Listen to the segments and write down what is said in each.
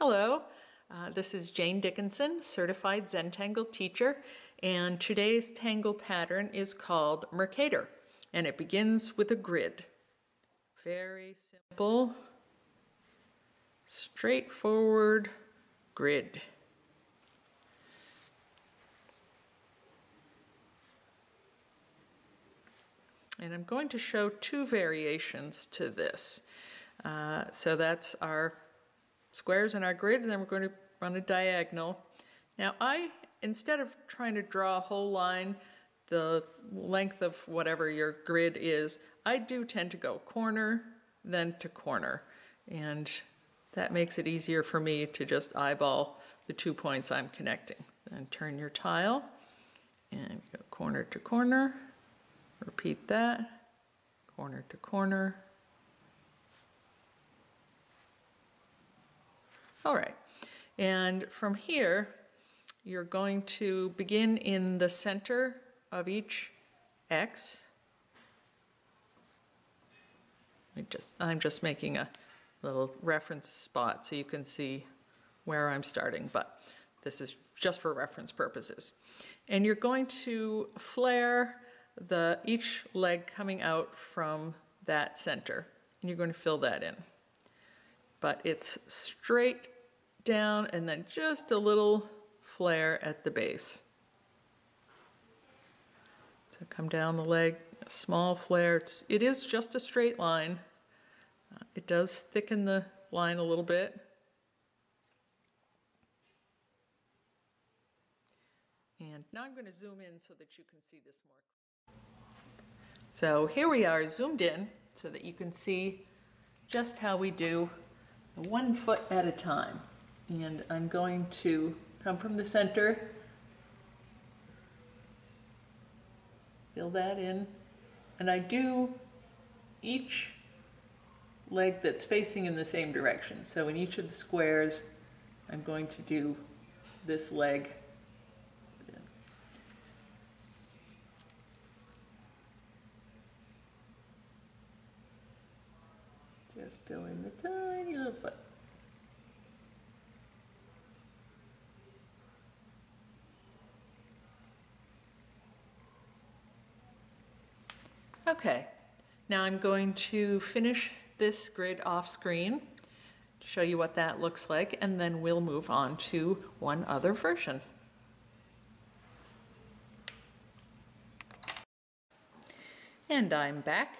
Hello, this is Jane Dickinson, certified Zentangle teacher, and today's Tangle pattern is called Mercator, and it begins with a grid. Very simple, straightforward grid. And I'm going to show two variations to this. So that's our squares in our grid, and then we're going to run a diagonal. Now instead of trying to draw a whole line the length of whatever your grid is, I do tend to go corner then to corner, and that makes it easier for me to just eyeball the 2 points I'm connecting. Then turn your tile and go corner to corner, repeat that, corner to corner. All right, and from here, you're going to begin in the center of each X. I'm just making a little reference spot so you can see where I'm starting, but this is just for reference purposes. And you're going to flare each leg coming out from that center, and you're going to fill that in. But it's straight down and then just a little flare at the base. So come down the leg, a small flare. It is just a straight line. It does thicken the line a little bit. And now I'm going to zoom in so that you can see this more. So here we are zoomed in so that you can see just how we do 1 foot at a time. And I'm going to come from the center, fill that in, and I do each leg that's facing in the same direction. So in each of the squares, I'm going to do this leg. Just fill in the tiny little foot. Okay, now I'm going to finish this grid off screen, show you what that looks like, and then we'll move on to one other version. And I'm back.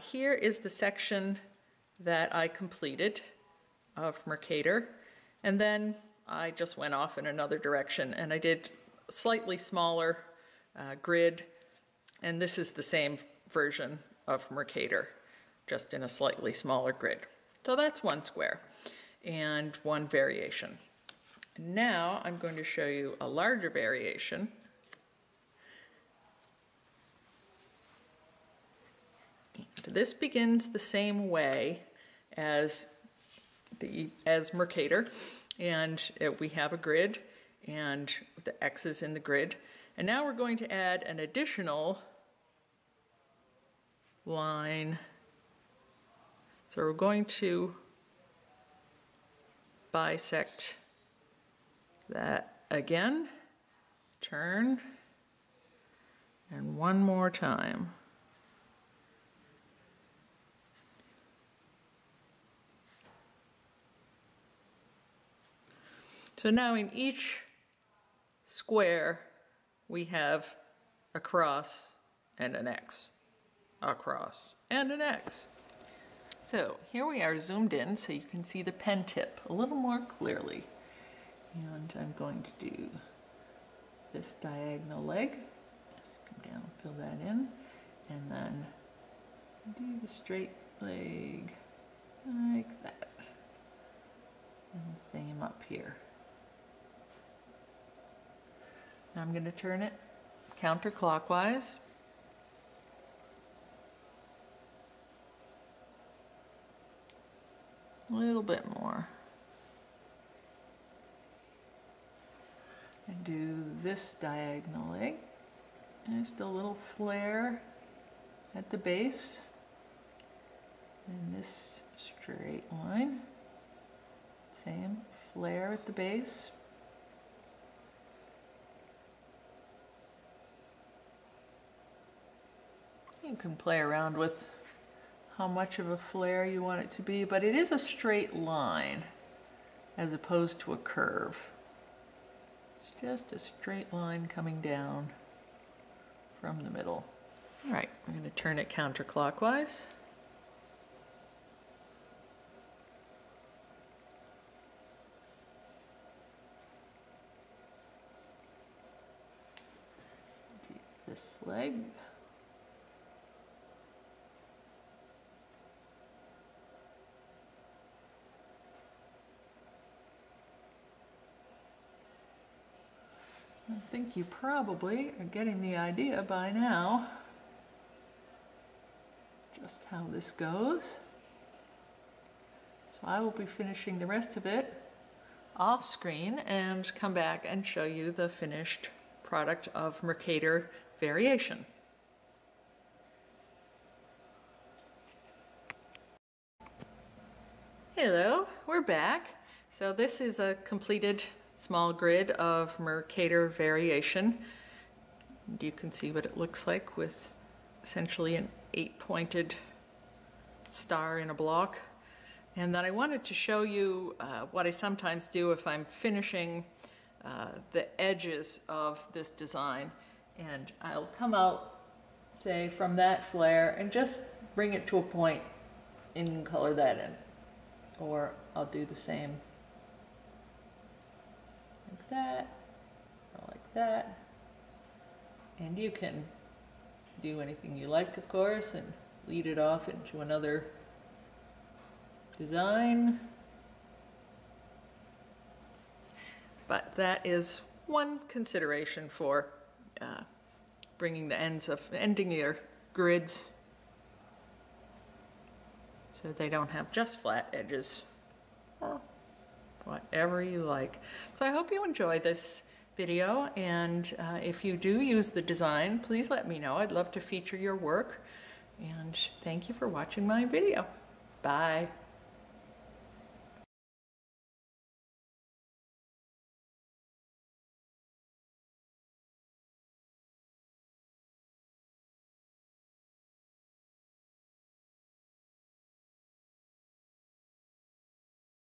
Here is the section that I completed of Mercator, and then I just went off in another direction and I did a slightly smaller grid, and this is the same version of Mercator, just in a slightly smaller grid. So that's one square and one variation. Now I'm going to show you a larger variation. This begins the same way as Mercator, and we have a grid and the X's in the grid. And now we're going to add an additional line. So we're going to bisect that again, turn, and one more time. So now in each square we have a cross and an X, a cross and an X. So here we are zoomed in so you can see the pen tip a little more clearly. And I'm going to do this diagonal leg. Just come down, fill that in, and then do the straight leg like that. And Same up here. Now I'm going to turn it counterclockwise. A little bit more. And do this diagonal leg. Just a little flare at the base. And this straight line. Same flare at the base. You can play around with how much of a flare you want it to be, but it is a straight line as opposed to a curve. It's just a straight line coming down from the middle. All right, I'm going to turn it counterclockwise. Do this leg. I think you probably are getting the idea by now just how this goes. So I will be finishing the rest of it off screen and come back and show you the finished product of Mercator variation. Hello, we're back. So this is a completed small grid of Mercator variation. And you can see what it looks like with essentially an 8-pointed star in a block. And then I wanted to show you what I sometimes do if I'm finishing the edges of this design. And I'll come out, say, from that flare and just bring it to a point and color that in. Or I'll do the same like that, or like that. And you can do anything you like, of course, and lead it off into another design. But that is one consideration for bringing the ending your grids so they don't have just flat edges. Well, whatever you like. So I hope you enjoyed this video, and if you do use the design, please let me know. I'd love to feature your work, and thank you for watching my video. Bye.